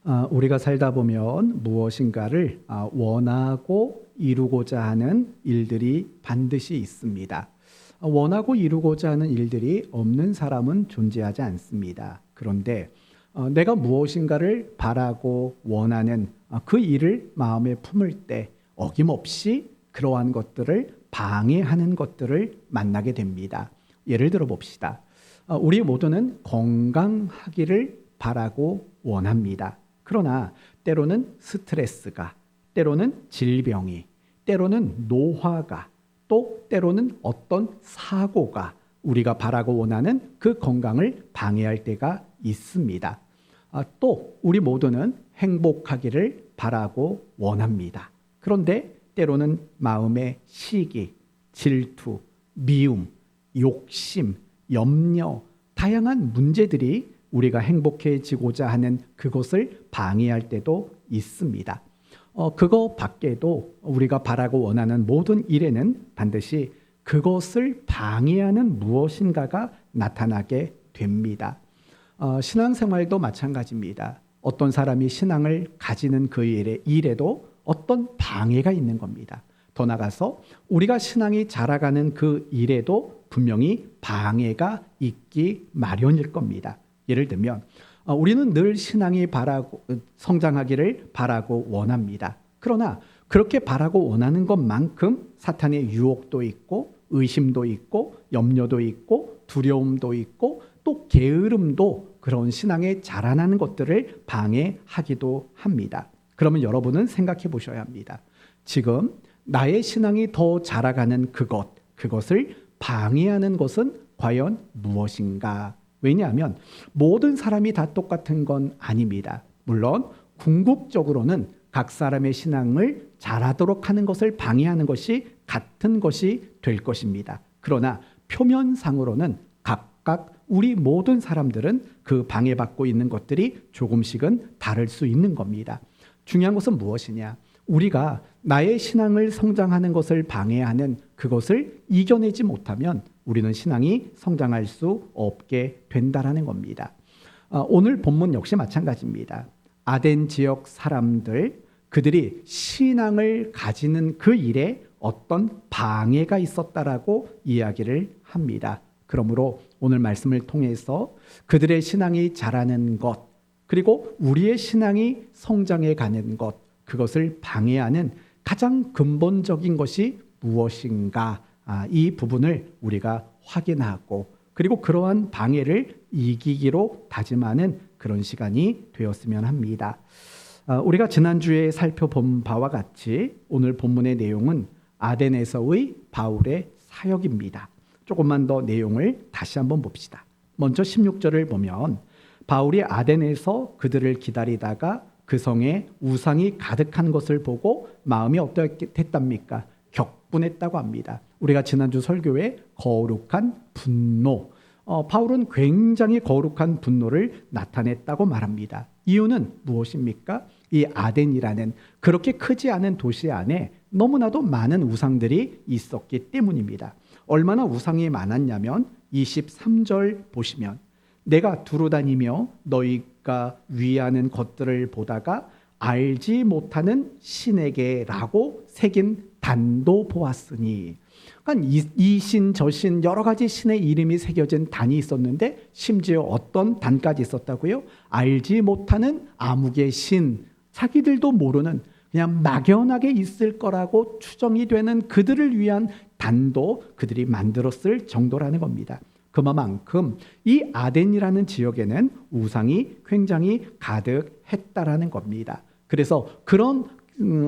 우리가 살다 보면 무엇인가를 원하고 이루고자 하는 일들이 반드시 있습니다. 원하고 이루고자 하는 일들이 없는 사람은 존재하지 않습니다. 그런데 내가 무엇인가를 바라고 원하는 그 일을 마음에 품을 때 어김없이 그러한 것들을 방해하는 것들을 만나게 됩니다. 예를 들어 봅시다. 우리 모두는 건강하기를 바라고 원합니다. 그러나 때로는 스트레스가, 때로는 질병이, 때로는 노화가, 또 때로는 어떤 사고가 우리가 바라고 원하는 그 건강을 방해할 때가 있습니다. 또 우리 모두는 행복하기를 바라고 원합니다. 그런데 때로는 마음의 시기, 질투, 미움, 욕심, 염려, 다양한 문제들이 우리가 행복해지고자 하는 그것을 방해할 때도 있습니다. 그거 밖에도 우리가 바라고 원하는 모든 일에는 반드시 그것을 방해하는 무엇인가가 나타나게 됩니다. 신앙생활도 마찬가지입니다. 어떤 사람이 신앙을 가지는 그 일에도 어떤 방해가 있는 겁니다. 더 나아가서 우리가 신앙이 자라가는 그 일에도 분명히 방해가 있기 마련일 겁니다. 예를 들면 우리는 늘 신앙이 성장하기를 바라고 원합니다. 그러나 그렇게 바라고 원하는 것만큼 사탄의 유혹도 있고 의심도 있고 염려도 있고 두려움도 있고 또 게으름도 그런 신앙에 자라나는 것들을 방해하기도 합니다. 그러면 여러분은 생각해 보셔야 합니다. 지금 나의 신앙이 더 자라가는 그것을 방해하는 것은 과연 무엇인가? 왜냐하면 모든 사람이 다 똑같은 건 아닙니다. 물론 궁극적으로는 각 사람의 신앙을 자라도록 하는 것을 방해하는 것이 같은 것이 될 것입니다. 그러나 표면상으로는 각각 우리 모든 사람들은 그 방해받고 있는 것들이 조금씩은 다를 수 있는 겁니다. 중요한 것은 무엇이냐? 우리가 나의 신앙을 성장하는 것을 방해하는 그것을 이겨내지 못하면 우리는 신앙이 성장할 수 없게 된다라는 겁니다. 오늘 본문 역시 마찬가지입니다. 아덴 지역 사람들, 그들이 신앙을 가지는 그 일에 어떤 방해가 있었다라고 이야기를 합니다. 그러므로 오늘 말씀을 통해서 그들의 신앙이 자라는 것, 그리고 우리의 신앙이 성장해 가는 것, 그것을 방해하는 가장 근본적인 것이 무엇인가? 이 부분을 우리가 확인하고 그리고 그러한 방해를 이기기로 다짐하는 그런 시간이 되었으면 합니다. 우리가 지난주에 살펴본 바와 같이 오늘 본문의 내용은 아덴에서의 바울의 사역입니다. 조금만 더 내용을 다시 한번 봅시다. 먼저 16절을 보면 바울이 아덴에서 그들을 기다리다가 그 성에 우상이 가득한 것을 보고 마음이 어떻겠답니까? 격분했다고 합니다. 우리가 지난주 설교에 거룩한 분노, 바울은 굉장히 거룩한 분노를 나타냈다고 말합니다. 이유는 무엇입니까? 이 아덴이라는 그렇게 크지 않은 도시 안에 너무나도 많은 우상들이 있었기 때문입니다. 얼마나 우상이 많았냐면 23절 보시면 내가 두루다니며 너희가 위하는 것들을 보다가 알지 못하는 신에게라고 새긴 단도 보았으니, 그러니까 이 신, 저 신 여러 가지 신의 이름이 새겨진 단이 있었는데 심지어 어떤 단까지 있었다고요? 알지 못하는 암흑의 신, 자기들도 모르는 그냥 막연하게 있을 거라고 추정이 되는 그들을 위한 단도 그들이 만들었을 정도라는 겁니다. 그만큼 이 아덴이라는 지역에는 우상이 굉장히 가득했다라는 겁니다. 그래서 그런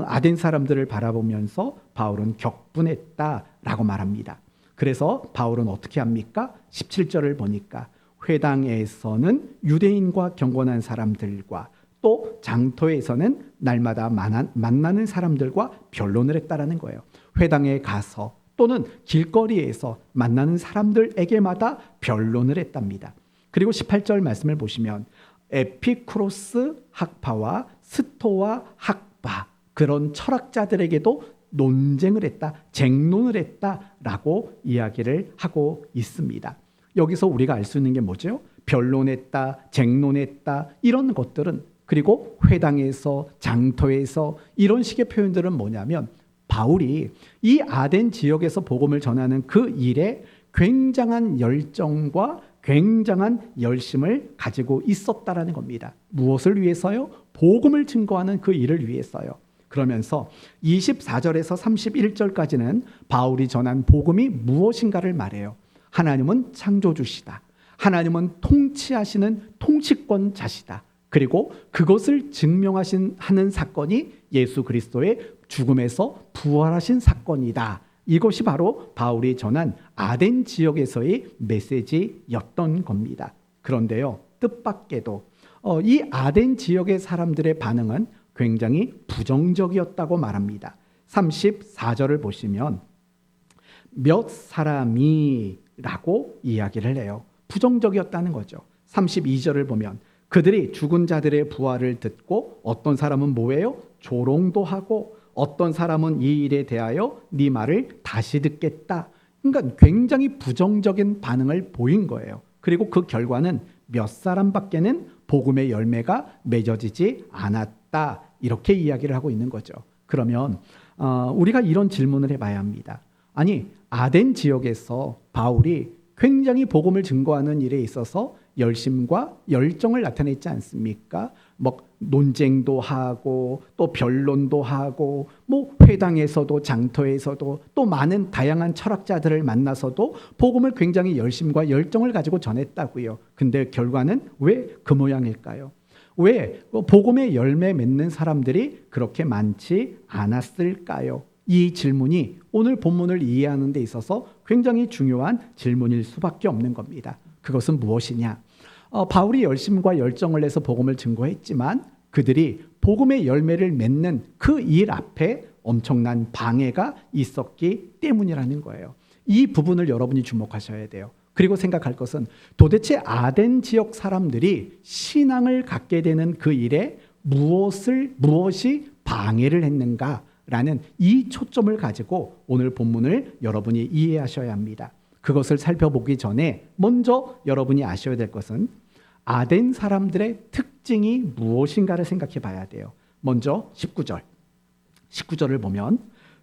아덴 사람들을 바라보면서 바울은 격분했다라고 말합니다. 그래서 바울은 어떻게 합니까? 17절을 보니까 회당에서는 유대인과 경건한 사람들과 또 장터에서는 날마다 만나는 사람들과 변론을 했다라는 거예요. 회당에 가서 또는 길거리에서 만나는 사람들에게마다 변론을 했답니다. 그리고 18절 말씀을 보시면 에피쿠로스 학파와 스토아 학파, 그런 철학자들에게도 논쟁을 했다, 쟁론을 했다라고 이야기를 하고 있습니다. 여기서 우리가 알 수 있는 게 뭐죠? 변론했다, 쟁론했다, 이런 것들은 그리고 회당에서, 장터에서 이런 식의 표현들은 뭐냐면 바울이 이 아덴 지역에서 복음을 전하는 그 일에 굉장한 열정과 굉장한 열심을 가지고 있었다라는 겁니다. 무엇을 위해서요? 복음을 증거하는 그 일을 위해서요. 그러면서 24절에서 31절까지는 바울이 전한 복음이 무엇인가를 말해요. 하나님은 창조주시다. 하나님은 통치하시는 통치권자시다. 그리고 그것을 증명하는 사건이 예수 그리스도의 죽음에서 부활하신 사건이다. 이것이 바로 바울이 전한 아덴 지역에서의 메시지였던 겁니다. 그런데요, 뜻밖에도 이 아덴 지역의 사람들의 반응은 굉장히 부정적이었다고 말합니다. 34절을 보시면 몇 사람이 라고 이야기를 해요. 부정적이었다는 거죠. 32절을 보면 그들이 죽은 자들의 부활을 듣고 어떤 사람은 뭐예요? 조롱도 하고 어떤 사람은 이 일에 대하여 네 말을 다시 듣겠다. 그러니까 굉장히 부정적인 반응을 보인 거예요. 그리고 그 결과는 몇 사람밖에는 복음의 열매가 맺어지지 않았다. 이렇게 이야기를 하고 있는 거죠. 그러면 우리가 이런 질문을 해봐야 합니다. 아니, 아덴 지역에서 바울이 굉장히 복음을 증거하는 일에 있어서 열심과 열정을 나타냈지 않습니까? 뭐 논쟁도 하고 또 변론도 하고 뭐 회당에서도 장터에서도 또 많은 다양한 철학자들을 만나서도 복음을 굉장히 열심과 열정을 가지고 전했다고요. 근데 결과는 왜 그 모양일까요? 왜 복음의 열매 맺는 사람들이 그렇게 많지 않았을까요? 이 질문이 오늘 본문을 이해하는 데 있어서 굉장히 중요한 질문일 수밖에 없는 겁니다. 그것은 무엇이냐? 바울이 열심과 열정을 내서 복음을 증거했지만 그들이 복음의 열매를 맺는 그 일 앞에 엄청난 방해가 있었기 때문이라는 거예요. 이 부분을 여러분이 주목하셔야 돼요. 그리고 생각할 것은 도대체 아덴 지역 사람들이 신앙을 갖게 되는 그 일에 무엇이 방해를 했는가라는 이 초점을 가지고 오늘 본문을 여러분이 이해하셔야 합니다. 그것을 살펴보기 전에 먼저 여러분이 아셔야 될 것은 아덴 사람들의 특징이 무엇인가를 생각해 봐야 돼요. 먼저 19절을 보면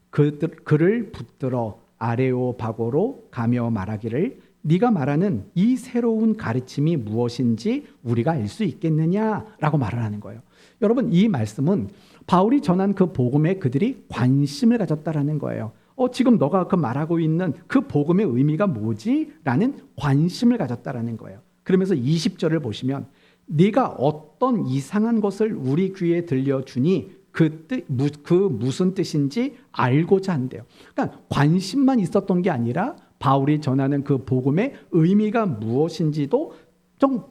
그를 붙들어 아레오바고로 가며 말하기를 네가 말하는 이 새로운 가르침이 무엇인지 우리가 알 수 있겠느냐라고 말을 하는 거예요. 여러분, 이 말씀은 바울이 전한 그 복음에 그들이 관심을 가졌다라는 거예요. 지금 너가 그 말하고 있는 그 복음의 의미가 뭐지? 라는 관심을 가졌다라는 거예요. 그러면서 20절을 보시면 네가 어떤 이상한 것을 우리 귀에 들려주니 그 무슨 뜻인지 알고자 한대요. 그러니까 관심만 있었던 게 아니라 바울이 전하는 그 복음의 의미가 무엇인지도 좀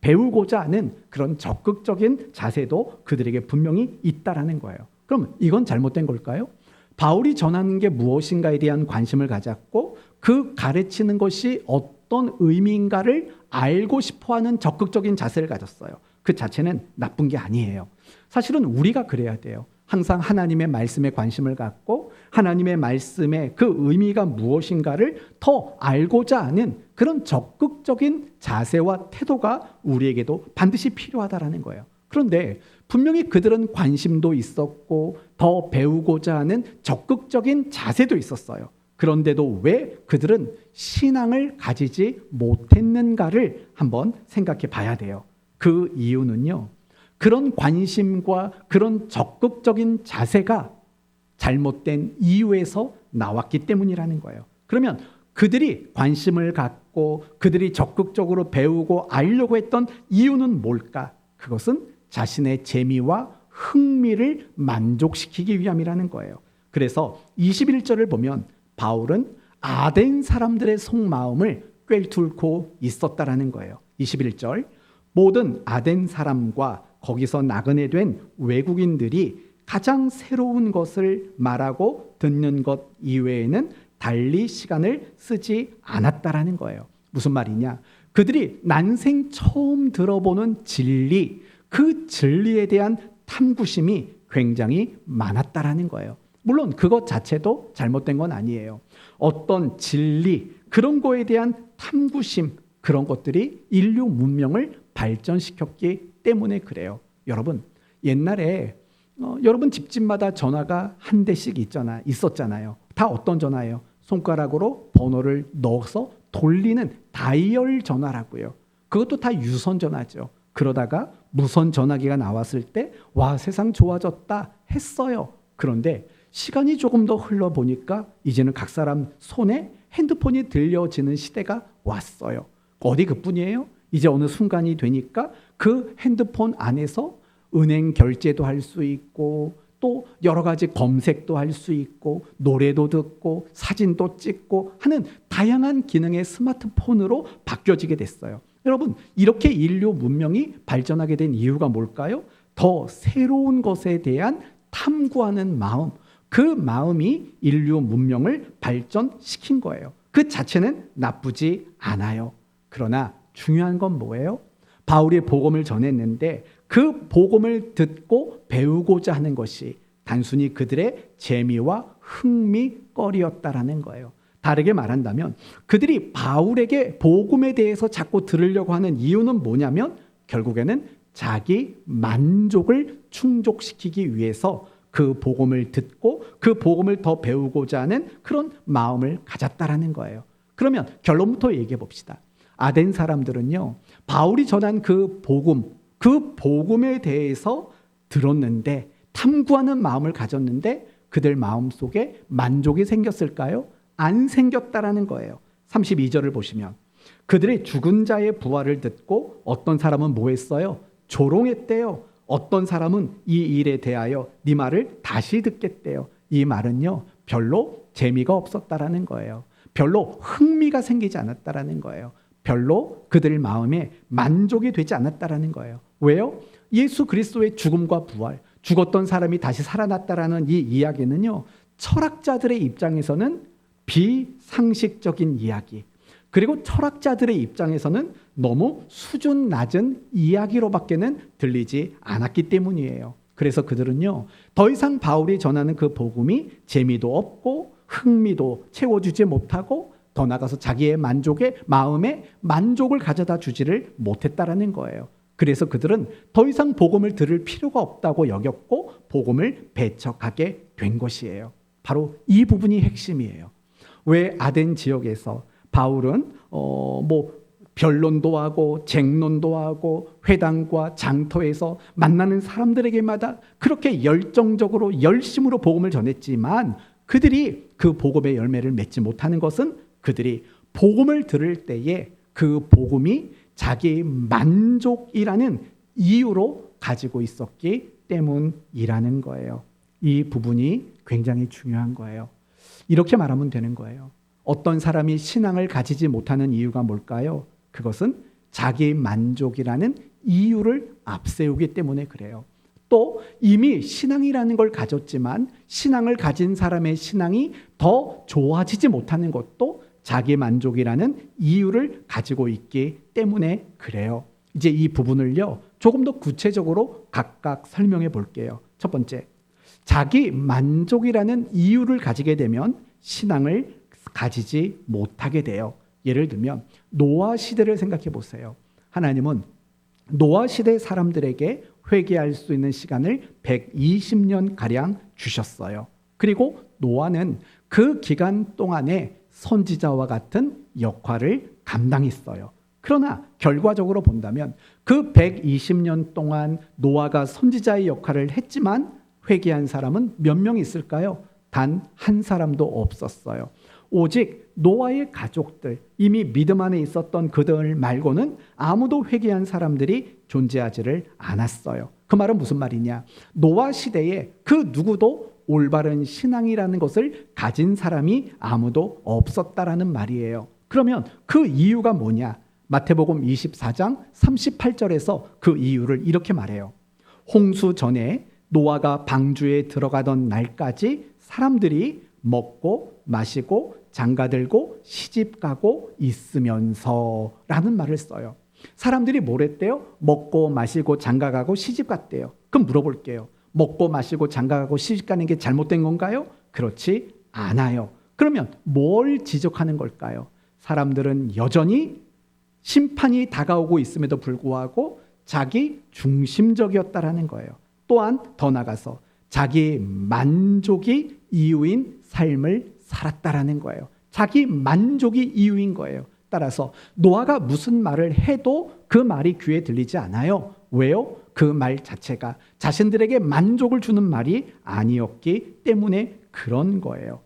배우고자 하는 그런 적극적인 자세도 그들에게 분명히 있다라는 거예요. 그럼 이건 잘못된 걸까요? 바울이 전하는 게 무엇인가에 대한 관심을 가졌고 그 가르치는 것이 어떤 의미인가를 알고 싶어하는 적극적인 자세를 가졌어요. 그 자체는 나쁜 게 아니에요. 사실은 우리가 그래야 돼요. 항상 하나님의 말씀에 관심을 갖고 하나님의 말씀의 그 의미가 무엇인가를 더 알고자 하는 그런 적극적인 자세와 태도가 우리에게도 반드시 필요하다라는 거예요. 그런데 분명히 그들은 관심도 있었고 더 배우고자 하는 적극적인 자세도 있었어요. 그런데도 왜 그들은 신앙을 가지지 못했는가를 한번 생각해 봐야 돼요. 그 이유는요, 그런 관심과 그런 적극적인 자세가 잘못된 이유에서 나왔기 때문이라는 거예요. 그러면 그들이 관심을 갖고 그들이 적극적으로 배우고 알려고 했던 이유는 뭘까? 그것은 자신의 재미와 흥미를 만족시키기 위함이라는 거예요. 그래서 21절을 보면 바울은 아덴 사람들의 속마음을 꿰뚫고 있었다라는 거예요. 21절, 모든 아덴 사람과 거기서 나그네 된 외국인들이 가장 새로운 것을 말하고 듣는 것 이외에는 달리 시간을 쓰지 않았다라는 거예요. 무슨 말이냐? 그들이 난생 처음 들어보는 진리, 그 진리에 대한 탐구심이 굉장히 많았다라는 거예요. 물론 그것 자체도 잘못된 건 아니에요. 어떤 진리, 그런 거에 대한 탐구심, 그런 것들이 인류 문명을 발전시켰기 때문에 그래요. 여러분, 옛날에 여러분 집집마다 전화가 한 대씩 있었잖아요. 다 어떤 전화예요? 손가락으로 번호를 넣어서 돌리는 다이얼 전화라고요. 그것도 다 유선 전화죠. 그러다가 무선 전화기가 나왔을 때 와, 세상 좋아졌다 했어요. 그런데 시간이 조금 더 흘러보니까 이제는 각 사람 손에 핸드폰이 들려지는 시대가 왔어요. 어디 그뿐이에요? 이제 어느 순간이 되니까 그 핸드폰 안에서 은행 결제도 할 수 있고 또 여러 가지 검색도 할 수 있고 노래도 듣고 사진도 찍고 하는 다양한 기능의 스마트폰으로 바뀌어지게 됐어요. 여러분, 이렇게 인류 문명이 발전하게 된 이유가 뭘까요? 더 새로운 것에 대한 탐구하는 마음, 그 마음이 인류 문명을 발전시킨 거예요. 그 자체는 나쁘지 않아요. 그러나 중요한 건 뭐예요? 바울이 복음을 전했는데 그 복음을 듣고 배우고자 하는 것이 단순히 그들의 재미와 흥미거리였다라는 거예요. 다르게 말한다면 그들이 바울에게 복음에 대해서 자꾸 들으려고 하는 이유는 뭐냐면 결국에는 자기 만족을 충족시키기 위해서 그 복음을 듣고 그 복음을 더 배우고자 하는 그런 마음을 가졌다라는 거예요. 그러면 결론부터 얘기해 봅시다. 아덴 사람들은요, 바울이 전한 그 복음에 대해서 들었는데 탐구하는 마음을 가졌는데 그들 마음속에 만족이 생겼을까요? 안 생겼다라는 거예요. 32절을 보시면 그들의 죽은 자의 부활을 듣고 어떤 사람은 뭐 했어요? 조롱했대요. 어떤 사람은 이 일에 대하여 네 말을 다시 듣겠대요. 이 말은요, 별로 재미가 없었다라는 거예요. 별로 흥미가 생기지 않았다라는 거예요. 별로 그들 마음에 만족이 되지 않았다라는 거예요. 왜요? 예수 그리스도의 죽음과 부활, 죽었던 사람이 다시 살아났다라는 이 이야기는요, 철학자들의 입장에서는 비상식적인 이야기, 그리고 철학자들의 입장에서는 너무 수준 낮은 이야기로밖에는 들리지 않았기 때문이에요. 그래서 그들은요, 더 이상 바울이 전하는 그 복음이 재미도 없고 흥미도 채워주지 못하고 더 나아가서 자기의 마음에 만족을 가져다 주지를 못했다라는 거예요. 그래서 그들은 더 이상 복음을 들을 필요가 없다고 여겼고 복음을 배척하게 된 것이에요. 바로 이 부분이 핵심이에요. 왜 아덴 지역에서 바울은 변론도 하고 쟁론도 하고 회당과 장터에서 만나는 사람들에게마다 그렇게 열정적으로 열심으로 복음을 전했지만 그들이 그 복음의 열매를 맺지 못하는 것은 그들이 복음을 들을 때에 그 복음이 자기 만족이라는 이유로 가지고 있었기 때문이라는 거예요. 이 부분이 굉장히 중요한 거예요. 이렇게 말하면 되는 거예요. 어떤 사람이 신앙을 가지지 못하는 이유가 뭘까요? 그것은 자기 만족이라는 이유를 앞세우기 때문에 그래요. 또 이미 신앙이라는 걸 가졌지만 신앙을 가진 사람의 신앙이 더 좋아지지 못하는 것도 자기 만족이라는 이유를 가지고 있기 때문에 그래요. 이제 이 부분을요, 조금 더 구체적으로 각각 설명해 볼게요. 첫 번째, 자기 만족이라는 이유를 가지게 되면 신앙을 가지지 못하게 돼요. 예를 들면 노아 시대를 생각해 보세요. 하나님은 노아 시대 사람들에게 회개할 수 있는 시간을 120년 가량 주셨어요. 그리고 노아는 그 기간 동안에 선지자와 같은 역할을 감당했어요. 그러나 결과적으로 본다면 그 120년 동안 노아가 선지자의 역할을 했지만 회개한 사람은 몇 명 있을까요? 단 한 사람도 없었어요. 오직 노아의 가족들, 이미 믿음 안에 있었던 그들 말고는 아무도 회개한 사람들이 존재하지를 않았어요. 그 말은 무슨 말이냐? 노아 시대에 그 누구도 올바른 신앙이라는 것을 가진 사람이 아무도 없었다라는 말이에요. 그러면 그 이유가 뭐냐? 마태복음 24장 38절에서 그 이유를 이렇게 말해요. 홍수 전에 노아가 방주에 들어가던 날까지 사람들이 먹고 마시고 장가들고 시집가고 있으면서 라는 말을 써요. 사람들이 뭘 했대요? 먹고 마시고 장가가고 시집갔대요. 그럼 물어볼게요. 먹고 마시고 장가가고 시집가는 게 잘못된 건가요? 그렇지 않아요. 그러면 뭘 지적하는 걸까요? 사람들은 여전히 심판이 다가오고 있음에도 불구하고 자기 중심적이었다라는 거예요. 또한 더 나아가서 자기 만족이 이유인 삶을 살았다라는 거예요. 자기 만족이 이유인 거예요. 따라서 노아가 무슨 말을 해도 그 말이 귀에 들리지 않아요. 왜요? 그 말 자체가 자신들에게 만족을 주는 말이 아니었기 때문에 그런 거예요.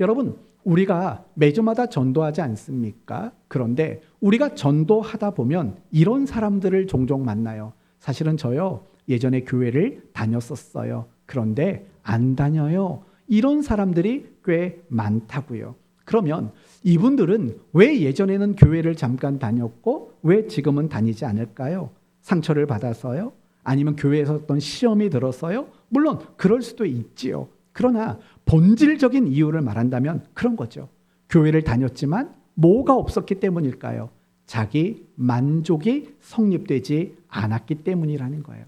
여러분, 우리가 매주마다 전도하지 않습니까? 그런데 우리가 전도하다 보면 이런 사람들을 종종 만나요. 사실은 저요, 예전에 교회를 다녔었어요. 그런데 안 다녀요. 이런 사람들이 꽤 많다고요. 그러면 이분들은 왜 예전에는 교회를 잠깐 다녔고 왜 지금은 다니지 않을까요? 상처를 받아서요? 아니면 교회에서 어떤 시험이 들어서요? 물론 그럴 수도 있지요. 그러나 본질적인 이유를 말한다면 그런 거죠. 교회를 다녔지만 뭐가 없었기 때문일까요? 자기 만족이 성립되지 않았기 때문이라는 거예요.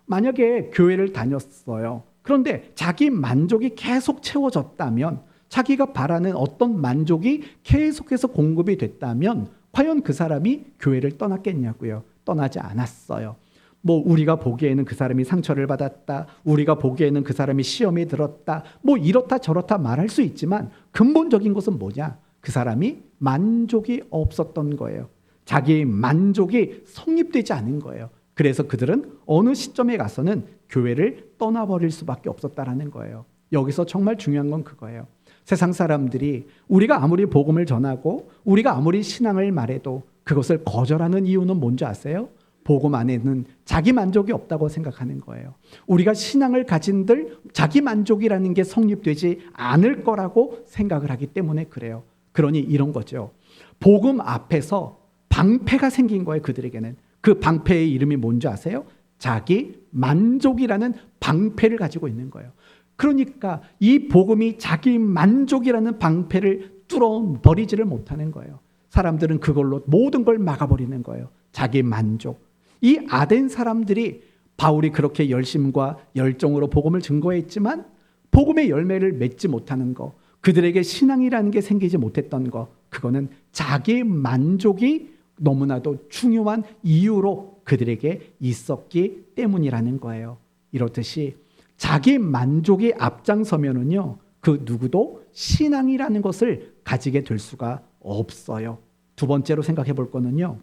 만약에 교회를 다녔어요. 그런데 자기 만족이 계속 채워졌다면, 자기가 바라는 어떤 만족이 계속해서 공급이 됐다면 과연 그 사람이 교회를 떠났겠냐고요? 떠나지 않았어요. 뭐 우리가 보기에는 그 사람이 상처를 받았다, 우리가 보기에는 그 사람이 시험에 들었다, 뭐 이렇다 저렇다 말할 수 있지만 근본적인 것은 뭐냐? 그 사람이 만족이 없었던 거예요. 자기 만족이 성립되지 않은 거예요. 그래서 그들은 어느 시점에 가서는 교회를 떠나버릴 수밖에 없었다라는 거예요. 여기서 정말 중요한 건 그거예요. 세상 사람들이 우리가 아무리 복음을 전하고 우리가 아무리 신앙을 말해도 그것을 거절하는 이유는 뭔지 아세요? 복음 안에는 자기 만족이 없다고 생각하는 거예요. 우리가 신앙을 가진들 자기 만족이라는 게 성립되지 않을 거라고 생각을 하기 때문에 그래요. 그러니 이런 거죠. 복음 앞에서 방패가 생긴 거예요. 그들에게는. 그 방패의 이름이 뭔지 아세요? 자기 만족이라는 방패를 가지고 있는 거예요. 그러니까 이 복음이 자기 만족이라는 방패를 뚫어버리지를 못하는 거예요. 사람들은 그걸로 모든 걸 막아버리는 거예요. 자기 만족. 이 아덴 사람들이 바울이 그렇게 열심과 열정으로 복음을 증거했지만 복음의 열매를 맺지 못하는 거, 그들에게 신앙이라는 게 생기지 못했던 거, 그거는 자기 만족이 너무나도 중요한 이유로 그들에게 있었기 때문이라는 거예요. 이렇듯이 자기 만족이 앞장서면은요, 그 누구도 신앙이라는 것을 가지게 될 수가 없어요. 두 번째로 생각해 볼 거는요,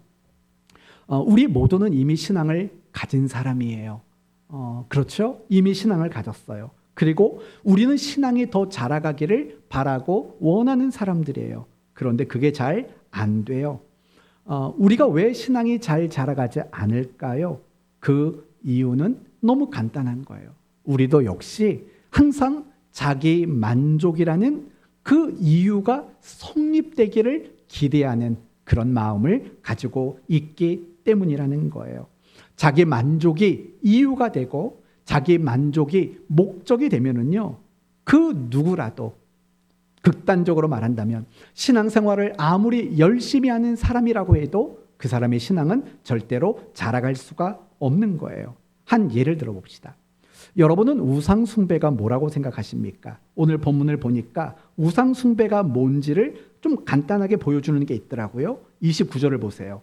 우리 모두는 이미 신앙을 가진 사람이에요. 그렇죠? 이미 신앙을 가졌어요. 그리고 우리는 신앙이 더 자라가기를 바라고 원하는 사람들이에요. 그런데 그게 잘 안 돼요. 우리가 왜 신앙이 잘 자라가지 않을까요? 그 이유는 너무 간단한 거예요. 우리도 역시 항상 자기 만족이라는 그 이유가 성립되기를 기대하는 그런 마음을 가지고 있기 때문이라는 거예요. 자기 만족이 이유가 되고 자기 만족이 목적이 되면은요, 그 누구라도 극단적으로 말한다면 신앙생활을 아무리 열심히 하는 사람이라고 해도 그 사람의 신앙은 절대로 자라갈 수가 없는 거예요. 한 예를 들어봅시다. 여러분은 우상숭배가 뭐라고 생각하십니까? 오늘 본문을 보니까 우상숭배가 뭔지를 좀 간단하게 보여주는 게 있더라고요. 29절을 보세요.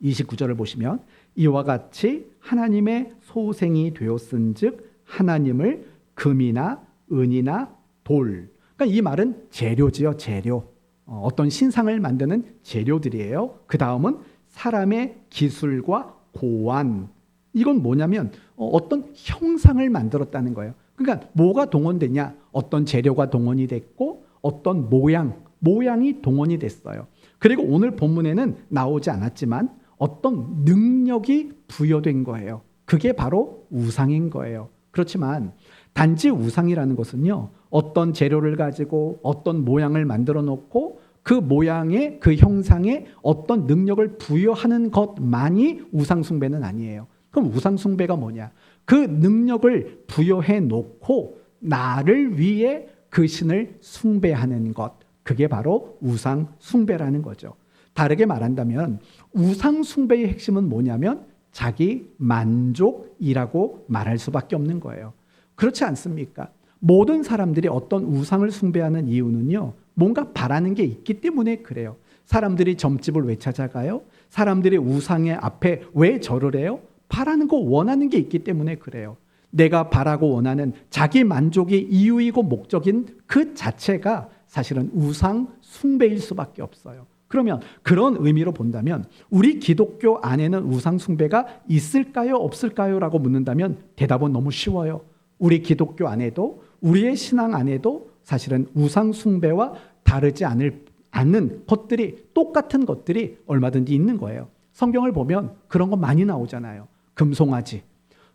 29절을 보시면 이와 같이 하나님의 소생이 되었은즉 하나님을 금이나 은이나 돌, 그러니까 이 말은 재료지요. 재료. 어떤 신상을 만드는 재료들이에요. 그 다음은 사람의 기술과 고안. 이건 뭐냐면 어떤 형상을 만들었다는 거예요. 그러니까 뭐가 동원되냐? 어떤 재료가 동원이 됐고 어떤 모양이 동원이 됐어요. 그리고 오늘 본문에는 나오지 않았지만 어떤 능력이 부여된 거예요. 그게 바로 우상인 거예요. 그렇지만 단지 우상이라는 것은요, 어떤 재료를 가지고 어떤 모양을 만들어 놓고 그 모양에, 그 형상에 어떤 능력을 부여하는 것만이 우상숭배는 아니에요. 그럼 우상숭배가 뭐냐? 그 능력을 부여해 놓고 나를 위해 그 신을 숭배하는 것, 그게 바로 우상숭배라는 거죠. 다르게 말한다면 우상숭배의 핵심은 뭐냐면 자기 만족이라고 말할 수밖에 없는 거예요. 그렇지 않습니까? 모든 사람들이 어떤 우상을 숭배하는 이유는요, 뭔가 바라는 게 있기 때문에 그래요. 사람들이 점집을 왜 찾아가요? 사람들이 우상의 앞에 왜 절을 해요? 바라는 거 원하는 게 있기 때문에 그래요. 내가 바라고 원하는 자기 만족이 이유이고 목적인 그 자체가 사실은 우상 숭배일 수밖에 없어요. 그러면 그런 의미로 본다면 우리 기독교 안에는 우상 숭배가 있을까요? 없을까요? 라고 묻는다면 대답은 너무 쉬워요. 우리 기독교 안에도 우리의 신앙 안에도 사실은 우상 숭배와 다르지 않는 것들이 똑같은 것들이 얼마든지 있는 거예요. 성경을 보면 그런 거 많이 나오잖아요. 금송아지.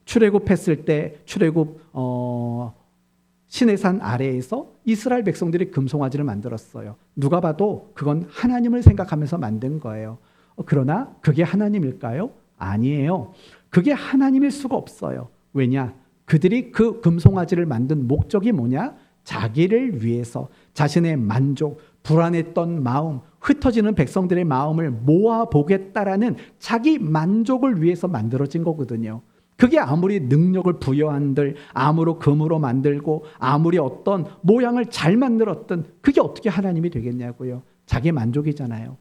출애굽했을 때 출애굽 시내산 아래에서 이스라엘 백성들이 금송아지를 만들었어요. 누가 봐도 그건 하나님을 생각하면서 만든 거예요. 그러나 그게 하나님일까요? 아니에요. 그게 하나님일 수가 없어요. 왜냐? 그들이 그 금송아지를 만든 목적이 뭐냐? 자기를 위해서 자신의 만족, 불안했던 마음, 흩어지는 백성들의 마음을 모아보겠다라는 자기 만족을 위해서 만들어진 거거든요. 그게 아무리 능력을 부여한들, 아무리 금으로 만들고 아무리 어떤 모양을 잘 만들었든 그게 어떻게 하나님이 되겠냐고요. 자기 만족이잖아요.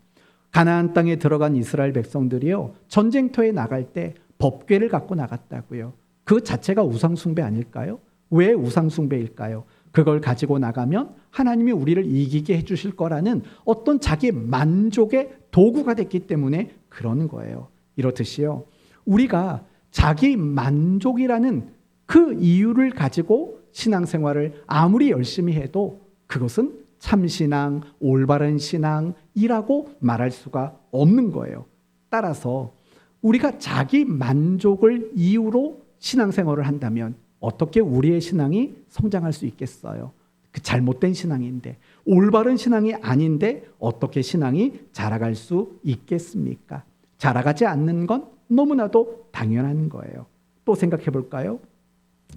가나안 땅에 들어간 이스라엘 백성들이요, 전쟁터에 나갈 때 법궤를 갖고 나갔다고요. 그 자체가 우상숭배 아닐까요? 왜 우상숭배일까요? 그걸 가지고 나가면 하나님이 우리를 이기게 해주실 거라는 어떤 자기 만족의 도구가 됐기 때문에 그러는 거예요. 이렇듯이요, 우리가 자기 만족이라는 그 이유를 가지고 신앙생활을 아무리 열심히 해도 그것은 참신앙, 올바른 신앙이라고 말할 수가 없는 거예요. 따라서 우리가 자기 만족을 이유로 신앙생활을 한다면 어떻게 우리의 신앙이 성장할 수 있겠어요? 그 잘못된 신앙인데, 올바른 신앙이 아닌데 어떻게 신앙이 자라갈 수 있겠습니까? 자라가지 않는 건 너무나도 당연한 거예요. 또 생각해 볼까요?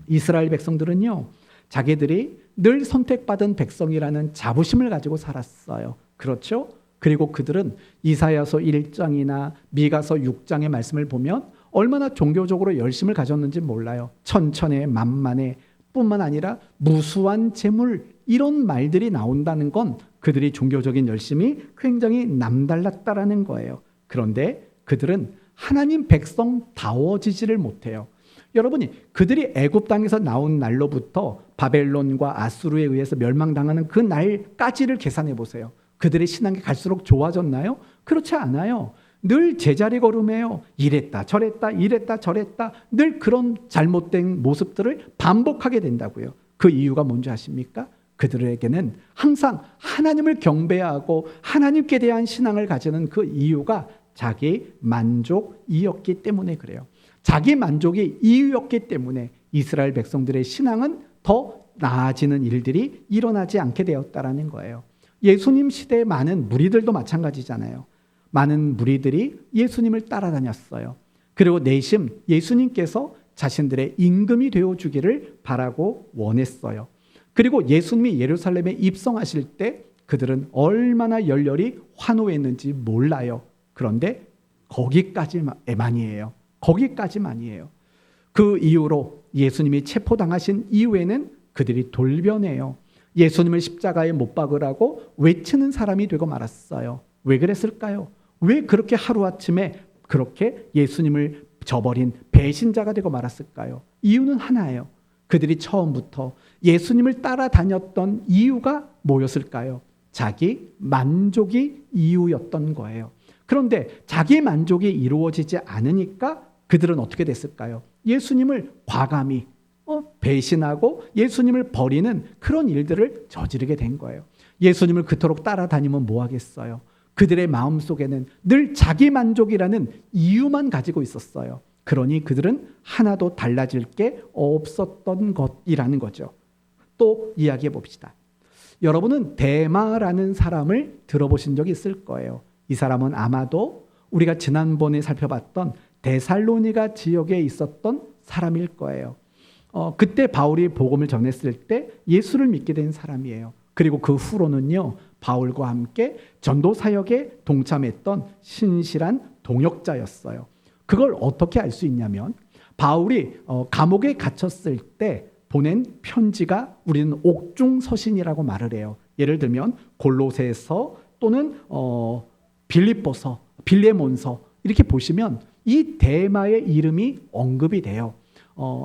이스라엘 백성들은요, 자기들이 늘 선택받은 백성이라는 자부심을 가지고 살았어요. 그렇죠? 그리고 그들은 이사야서 1장이나 미가서 6장의 말씀을 보면 얼마나 종교적으로 열심을 가졌는지 몰라요. 천천에 만만에 뿐만 아니라 무수한 재물, 이런 말들이 나온다는 건 그들이 종교적인 열심이 굉장히 남달랐다라는 거예요. 그런데 그들은 하나님 백성다워지지를 못해요. 여러분이 그들이 애굽 땅에서 나온 날로부터 바벨론과 아수르에 의해서 멸망당하는 그 날까지를 계산해 보세요. 그들의 신앙이 갈수록 좋아졌나요? 그렇지 않아요. 늘 제자리 걸음해요. 이랬다 저랬다 이랬다 저랬다, 늘 그런 잘못된 모습들을 반복하게 된다고요. 그 이유가 뭔지 아십니까? 그들에게는 항상 하나님을 경배하고 하나님께 대한 신앙을 가지는 그 이유가 자기 만족이었기 때문에 그래요. 자기 만족이 이유였기 때문에 이스라엘 백성들의 신앙은 더 나아지는 일들이 일어나지 않게 되었다라는 거예요. 예수님 시대의 많은 무리들도 마찬가지잖아요. 많은 무리들이 예수님을 따라다녔어요. 그리고 내심 예수님께서 자신들의 임금이 되어주기를 바라고 원했어요. 그리고 예수님이 예루살렘에 입성하실 때 그들은 열렬히 환호했는지 몰라요. 그런데 거기까지만이에요. 거기까지만이에요. 그 이후로 예수님이 체포당하신 이후에는 그들이 돌변해요. 예수님을 십자가에 못 박으라고 외치는 사람이 되고 말았어요. 왜 그랬을까요? 왜 그렇게 하루아침에 그렇게 예수님을 저버린 배신자가 되고 말았을까요? 이유는 하나예요. 그들이 처음부터 예수님을 따라다녔던 이유가 뭐였을까요? 자기 만족이 이유였던 거예요. 그런데 자기 만족이 이루어지지 않으니까 그들은 어떻게 됐을까요? 예수님을 과감히 배신하고 예수님을 버리는 그런 일들을 저지르게 된 거예요. 예수님을 그토록 따라다니면 뭐 하겠어요? 그들의 마음속에는 늘 자기 만족이라는 이유만 가지고 있었어요. 그러니 그들은 하나도 달라질 게 없었던 것이라는 거죠. 또 이야기해 봅시다. 여러분은 데마라는 사람을 들어보신 적이 있을 거예요. 이 사람은 아마도 우리가 지난번에 살펴봤던 데살로니가 지역에 있었던 사람일 거예요. 그때 바울이 복음을 전했을 때 예수를 믿게 된 사람이에요. 그리고 그 후로는요, 바울과 함께 전도 사역에 동참했던 신실한 동역자였어요. 그걸 어떻게 알 수 있냐면 바울이 감옥에 gat혔을 때 보낸 편지가 우리는 옥중서신이라고 말을 해요. 예를 들면 골로새서 또는 빌립보서, 빌레몬서, 이렇게 보시면 이 데마의 이름이 언급이 돼요.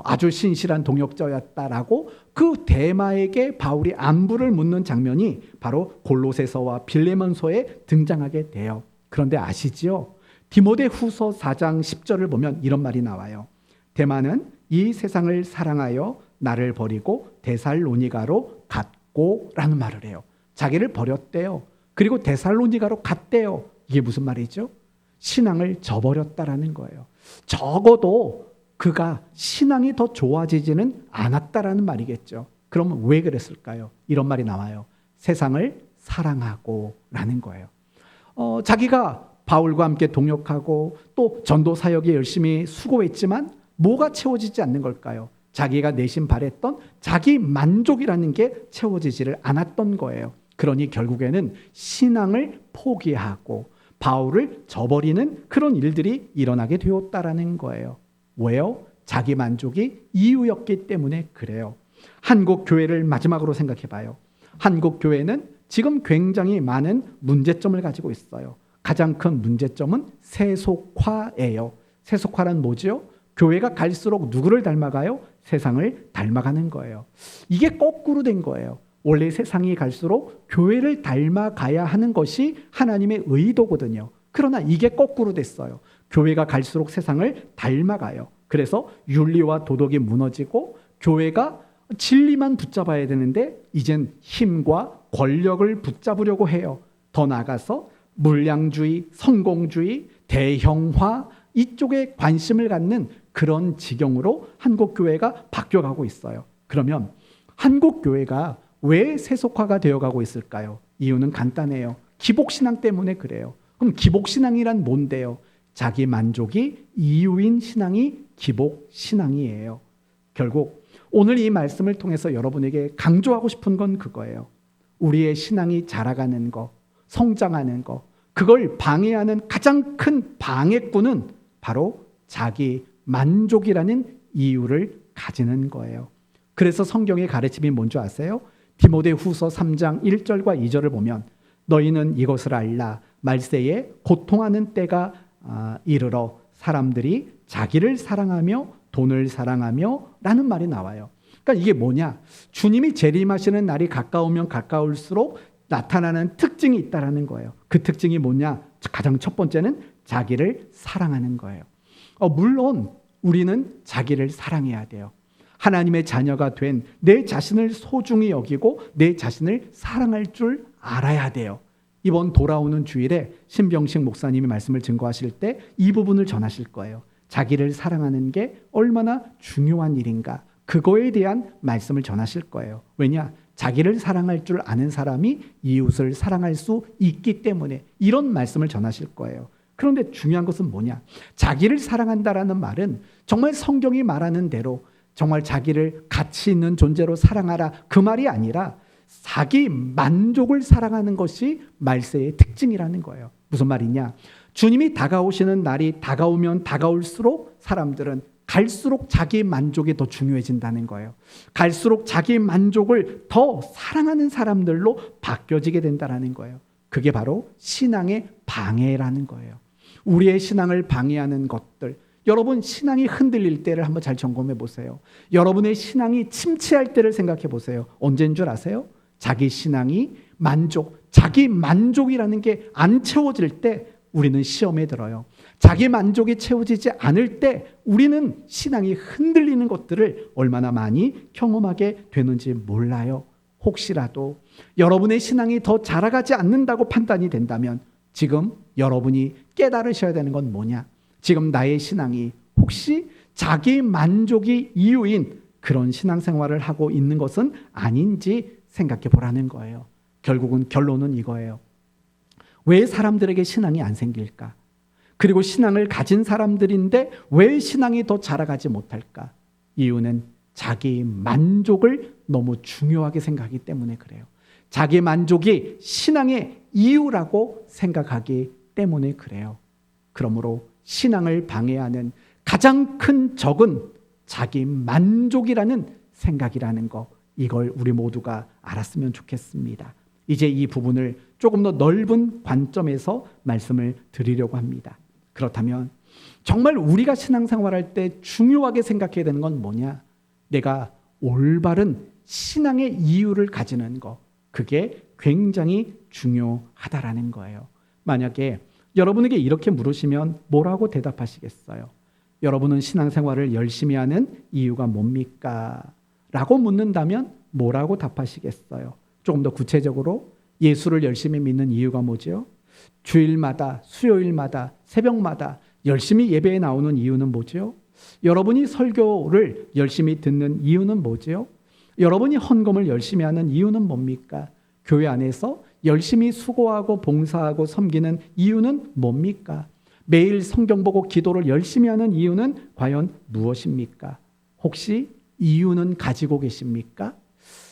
아주 신실한 동역자였다라고 그 데마에게 바울이 안부를 묻는 장면이 바로 골로새서와 빌레몬서에 등장하게 돼요. 그런데 아시지요? 디모데후서 4장 10절을 보면 이런 말이 나와요. 데마는 이 세상을 사랑하여 나를 버리고 데살로니가로 갔고 라는 말을 해요. 자기를 버렸대요. 그리고 데살로니가로 갔대요. 이게 무슨 말이죠? 신앙을 저버렸다라는 거예요. 적어도 그가 신앙이 더 좋아지지는 않았다라는 말이겠죠. 그러면 왜 그랬을까요? 이런 말이 나와요. 세상을 사랑하고 라는 거예요. 자기가 바울과 함께 동역하고 또 전도 사역에 열심히 수고했지만 뭐가 채워지지 않는 걸까요? 자기가 내심 바랬던 자기 만족이라는 게 채워지지를 않았던 거예요. 그러니 결국에는 신앙을 포기하고 바울을 저버리는 그런 일들이 일어나게 되었다라는 거예요. 왜요? 자기 만족이 이유였기 때문에 그래요. 한국 교회를 마지막으로 생각해 봐요. 한국 교회는 지금 굉장히 많은 문제점을 가지고 있어요. 가장 큰 문제점은 세속화예요. 세속화란 뭐죠? 교회가 갈수록 누구를 닮아가요? 세상을 닮아가는 거예요. 이게 거꾸로 된 거예요. 원래 세상이 갈수록 교회를 닮아가야 하는 것이 하나님의 의도거든요. 그러나 이게 거꾸로 됐어요. 교회가 갈수록 세상을 닮아가요. 그래서 윤리와 도덕이 무너지고 교회가 진리만 붙잡아야 되는데 이젠 힘과 권력을 붙잡으려고 해요. 더 나아가서 물량주의, 성공주의, 대형화 이쪽에 관심을 갖는 그런 지경으로 한국 교회가 바뀌어가고 있어요. 그러면 한국 교회가 왜 세속화가 되어가고 있을까요? 이유는 간단해요. 기복신앙 때문에 그래요. 그럼 기복신앙이란 뭔데요? 자기 만족이 이유인 신앙이 기복신앙이에요. 결국 오늘 이 말씀을 통해서 여러분에게 강조하고 싶은 건 그거예요. 우리의 신앙이 자라가는 거, 성장하는 거, 그걸 방해하는 가장 큰 방해꾼은 바로 자기 만족이라는 이유를 가지는 거예요. 그래서 성경의 가르침이 뭔지 아세요? 디모데후서 3장 1절과 2절을 보면 너희는 이것을 알라. 말세에 고통하는 때가 이르러 사람들이 자기를 사랑하며 돈을 사랑하며 라는 말이 나와요. 그러니까 이게 뭐냐? 주님이 재림하시는 날이 가까우면 가까울수록 나타나는 특징이 있다라는 거예요. 그 특징이 뭐냐? 가장 첫 번째는 자기를 사랑하는 거예요. 물론 우리는 자기를 사랑해야 돼요. 하나님의 자녀가 된 내 자신을 소중히 여기고 내 자신을 사랑할 줄 알아야 돼요. 이번 돌아오는 주일에 신병식 목사님이 말씀을 증거하실 때 이 부분을 전하실 거예요. 자기를 사랑하는 게 얼마나 중요한 일인가, 그거에 대한 말씀을 전하실 거예요. 왜냐? 자기를 사랑할 줄 아는 사람이 이웃을 사랑할 수 있기 때문에 이런 말씀을 전하실 거예요. 그런데 중요한 것은 뭐냐? 자기를 사랑한다라는 말은 정말 성경이 말하는 대로 정말 자기를 가치 있는 존재로 사랑하라 그 말이 아니라 자기 만족을 사랑하는 것이 말세의 특징이라는 거예요. 무슨 말이냐? 주님이 다가오시는 날이 다가오면 다가올수록 사람들은 갈수록 자기 만족이 더 중요해진다는 거예요. 갈수록 자기 만족을 더 사랑하는 사람들로 바뀌어지게 된다는 거예요. 그게 바로 신앙의 방해라는 거예요. 우리의 신앙을 방해하는 것들, 여러분 신앙이 흔들릴 때를 한번 잘 점검해 보세요. 여러분의 신앙이 침체할 때를 생각해 보세요. 언제인 줄 아세요? 자기 신앙이 자기 만족이라는 게 안 채워질 때 우리는 시험에 들어요. 자기 만족이 채워지지 않을 때 우리는 신앙이 흔들리는 것들을 얼마나 많이 경험하게 되는지 몰라요. 혹시라도 여러분의 신앙이 더 자라가지 않는다고 판단이 된다면 지금 여러분이 깨달으셔야 되는 건 뭐냐? 지금 나의 신앙이 혹시 자기 만족이 이유인 그런 신앙생활을 하고 있는 것은 아닌지 생각해 보라는 거예요. 결국은 결론은 이거예요. 왜 사람들에게 신앙이 안 생길까? 그리고 신앙을 가진 사람들인데 왜 신앙이 더 자라가지 못할까? 이유는 자기 만족을 너무 중요하게 생각하기 때문에 그래요. 자기 만족이 신앙의 이유라고 생각하기 때문에 그래요. 그러므로 신앙을 방해하는 가장 큰 적은 자기 만족이라는 생각이라는 거, 이걸 우리 모두가 알았으면 좋겠습니다. 이제 이 부분을 조금 더 넓은 관점에서 말씀을 드리려고 합니다. 그렇다면 정말 우리가 신앙생활할 때 중요하게 생각해야 되는 건 뭐냐? 내가 올바른 신앙의 이유를 가지는 거. 그게 굉장히 중요하다라는 거예요. 만약에 여러분에게 이렇게 물으시면 뭐라고 대답하시겠어요? 여러분은 신앙생활을 열심히 하는 이유가 뭡니까? 라고 묻는다면 뭐라고 답하시겠어요? 조금 더 구체적으로 예수를 열심히 믿는 이유가 뭐죠? 주일마다, 수요일마다, 새벽마다 열심히 예배에 나오는 이유는 뭐죠? 여러분이 설교를 열심히 듣는 이유는 뭐죠? 여러분이 헌금을 열심히 하는 이유는 뭡니까? 교회 안에서 열심히 수고하고 봉사하고 섬기는 이유는 뭡니까? 매일 성경 보고 기도를 열심히 하는 이유는 과연 무엇입니까? 혹시 이유는 가지고 계십니까?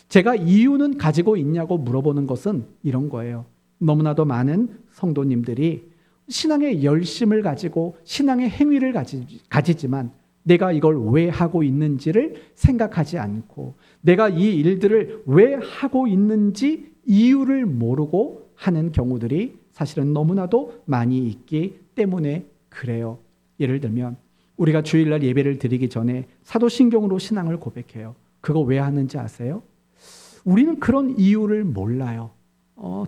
제가 이유는 가지고 있냐고 물어보는 것은 이런 거예요. 너무나도 많은 성도님들이 신앙의 열심을 가지고 신앙의 행위를 가지지만 내가 이걸 왜 하고 있는지를 생각하지 않고 내가 이 일들을 왜 하고 있는지 이유를 모르고 하는 경우들이 사실은 너무나도 많이 있기 때문에 그래요. 예를 들면 우리가 주일날 예배를 드리기 전에 사도신경으로 신앙을 고백해요. 그거 왜 하는지 아세요? 우리는 그런 이유를 몰라요.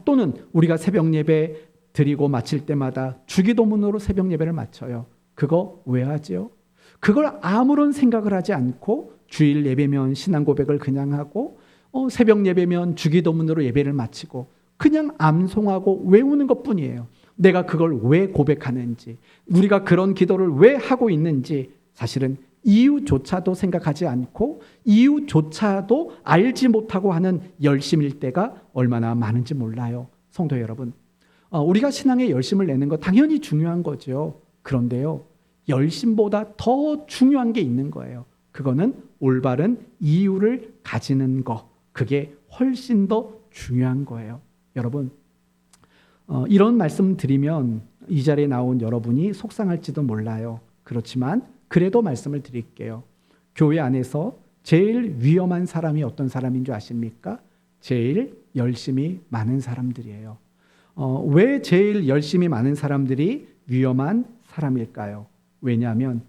또는 우리가 새벽 예배 드리고 마칠 때마다 주기도문으로 새벽 예배를 마쳐요. 그거 왜 하지요? 그걸 아무런 생각을 하지 않고 주일 예배면 신앙 고백을 그냥 하고 새벽 예배면 주기도문으로 예배를 마치고 그냥 암송하고 외우는 것뿐이에요. 내가 그걸 왜 고백하는지, 우리가 그런 기도를 왜 하고 있는지 사실은 이유조차도 생각하지 않고 이유조차도 알지 못하고 하는 열심일 때가 얼마나 많은지 몰라요. 성도 여러분, 우리가 신앙에 열심을 내는 거 당연히 중요한 거죠. 그런데요, 열심보다 더 중요한 게 있는 거예요. 그거는 올바른 이유를 가지는 거. 그게 훨씬 더 중요한 거예요. 여러분, 이런 말씀 드리면 이 자리에 나온 여러분이 속상할지도 몰라요. 그렇지만 그래도 말씀을 드릴게요. 교회 안에서 제일 위험한 사람이 어떤 사람인 줄 아십니까? 제일 열심히 많은 사람들이에요. 왜 제일 열심히 많은 사람들이 위험한 사람일까요? 왜냐하면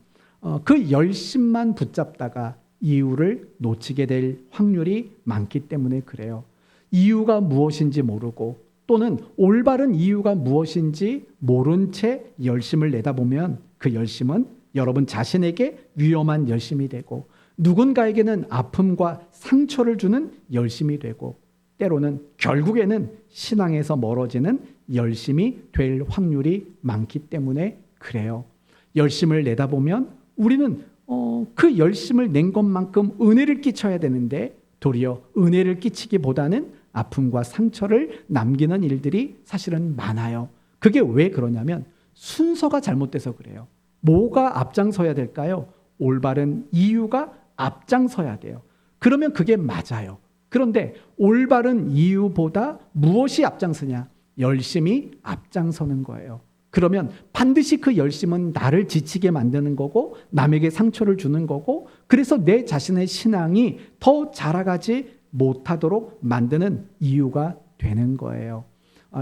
그 열심만 붙잡다가 이유를 놓치게 될 확률이 많기 때문에 그래요. 이유가 무엇인지 모르고 또는 올바른 이유가 무엇인지 모른 채 열심을 내다보면 그 열심은 여러분 자신에게 위험한 열심이 되고 누군가에게는 아픔과 상처를 주는 열심이 되고 때로는 결국에는 신앙에서 멀어지는 열심이 될 확률이 많기 때문에 그래요. 열심을 내다보면 우리는 그 열심을 낸 것만큼 은혜를 끼쳐야 되는데 도리어 은혜를 끼치기보다는 아픔과 상처를 남기는 일들이 사실은 많아요. 그게 왜 그러냐면 순서가 잘못돼서 그래요. 뭐가 앞장서야 될까요? 올바른 이유가 앞장서야 돼요. 그러면 그게 맞아요. 그런데 올바른 이유보다 무엇이 앞장서냐? 열심히 앞장서는 거예요. 그러면 반드시 그 열심은 나를 지치게 만드는 거고 남에게 상처를 주는 거고 그래서 내 자신의 신앙이 더 자라가지 못하도록 만드는 이유가 되는 거예요.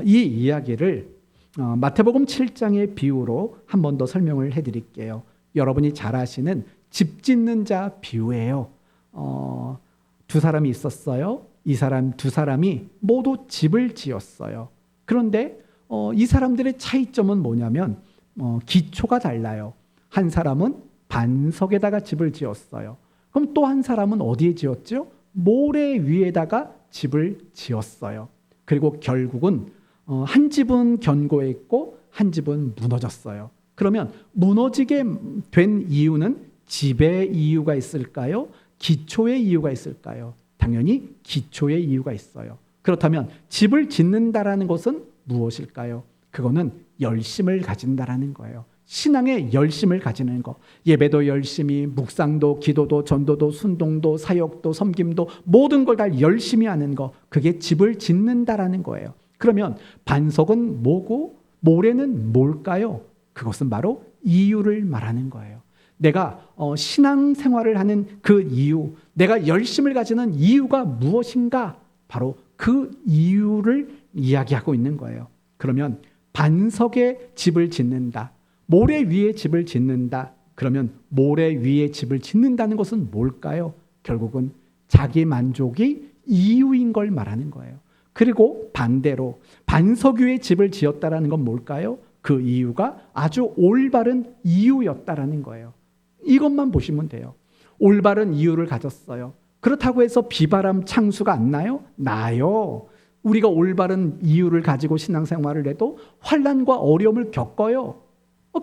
이 이야기를 마태복음 7장의 비유로 한 번 더 설명을 해드릴게요. 여러분이 잘 아시는 집 짓는 자 비유예요. 두 사람이 있었어요. 이 사람 두 사람이 모두 집을 지었어요. 그런데 이 사람들의 차이점은 뭐냐면 기초가 달라요. 한 사람은 반석에다가 집을 지었어요. 그럼 또 한 사람은 어디에 지었죠? 모래 위에다가 집을 지었어요. 그리고 결국은 한 집은 견고했고 한 집은 무너졌어요. 그러면 무너지게 된 이유는 집의 이유가 있을까요? 기초의 이유가 있을까요? 당연히 기초의 이유가 있어요. 그렇다면 집을 짓는다라는 것은 무엇일까요? 그거는 열심을 가진다라는 거예요. 신앙의 열심을 가지는 거. 예배도 열심히, 묵상도, 기도도, 전도도, 순동도, 사역도, 섬김도 모든 걸 다 열심히 하는 거. 그게 집을 짓는다라는 거예요. 그러면 반석은 뭐고 모래는 뭘까요? 그것은 바로 이유를 말하는 거예요. 내가 신앙생활을 하는 그 이유, 내가 열심을 가지는 이유가 무엇인가? 바로 그 이유를 이야기하고 있는 거예요. 그러면 반석에 집을 짓는다. 모래 위에 집을 짓는다. 그러면 모래 위에 집을 짓는다는 것은 뭘까요? 결국은 자기 만족이 이유인 걸 말하는 거예요. 그리고 반대로 반석 위에 집을 지었다라는 건 뭘까요? 그 이유가 아주 올바른 이유였다라는 거예요. 이것만 보시면 돼요. 올바른 이유를 가졌어요. 그렇다고 해서 비바람 창수가 안 나요? 나요. 우리가 올바른 이유를 가지고 신앙생활을 해도 환난과 어려움을 겪어요.